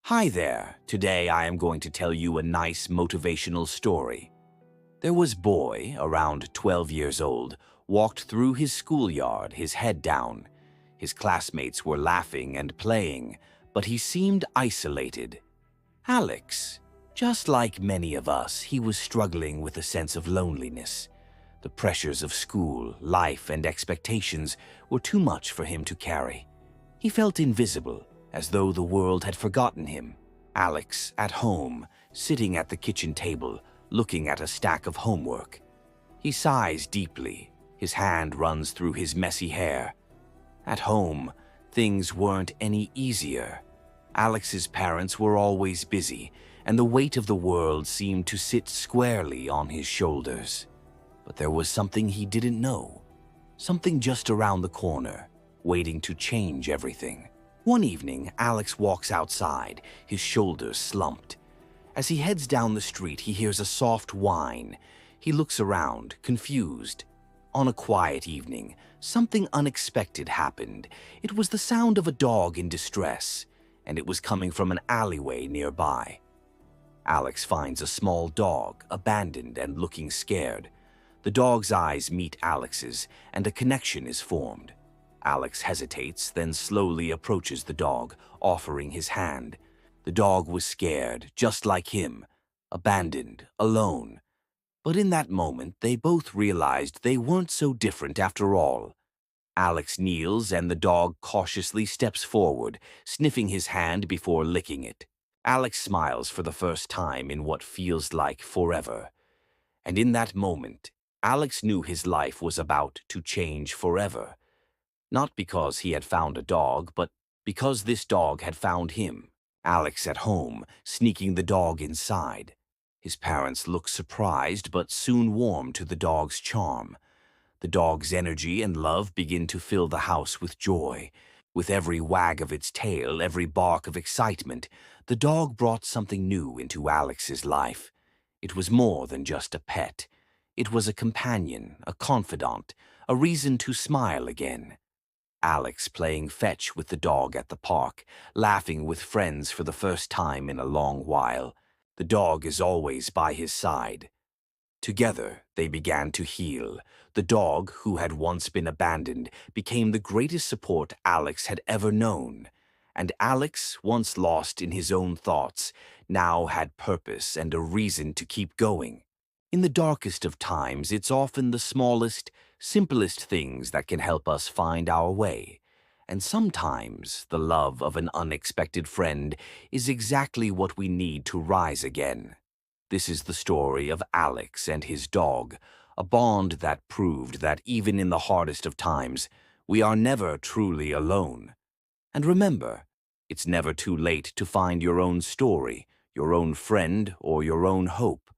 Hi there. Today I am going to tell you a nice motivational story. There was boy, around 12 years old, walked through his schoolyard, his head down. His classmates were laughing and playing, but he seemed isolated. Alex, just like many of us, he was struggling with a sense of loneliness. The pressures of school, life, and expectations were too much for him to carry. He felt invisible, as though the world had forgotten him. Alex, at home, sitting at the kitchen table, looking at a stack of homework. He sighs deeply. His hand runs through his messy hair. At home, things weren't any easier. Alex's parents were always busy, and the weight of the world seemed to sit squarely on his shoulders. But there was something he didn't know. Something just around the corner, waiting to change everything. One evening, Alex walks outside, his shoulders slumped. As he heads down the street, he hears a soft whine. He looks around, confused. On a quiet evening, something unexpected happened. It was the sound of a dog in distress, and it was coming from an alleyway nearby. Alex finds a small dog, abandoned and looking scared. The dog's eyes meet Alex's, and a connection is formed. Alex hesitates, then slowly approaches the dog, offering his hand. The dog was scared, just like him, abandoned, alone. But in that moment, they both realized they weren't so different after all. Alex kneels and the dog cautiously steps forward, sniffing his hand before licking it. Alex smiles for the first time in what feels like forever. And in that moment, Alex knew his life was about to change forever. Not because he had found a dog, but because this dog had found him. Alex at home, sneaking the dog inside. His parents look surprised, but soon warm to the dog's charm. The dog's energy and love begin to fill the house with joy. With every wag of its tail, every bark of excitement, the dog brought something new into Alex's life. It was more than just a pet. It was a companion, a confidant, a reason to smile again. Alex playing fetch with the dog at the park, laughing with friends for the first time in a long while. The dog is always by his side. Together, they began to heal. The dog, who had once been abandoned, became the greatest support Alex had ever known. And Alex, once lost in his own thoughts, now had purpose and a reason to keep going. In the darkest of times, it's often the smallest, simplest things that can help us find our way. And sometimes the love of an unexpected friend is exactly what we need to rise again. This is the story of Alex and his dog, a bond that proved that even in the hardest of times, we are never truly alone. And remember, it's never too late to find your own story, your own friend, or your own hope.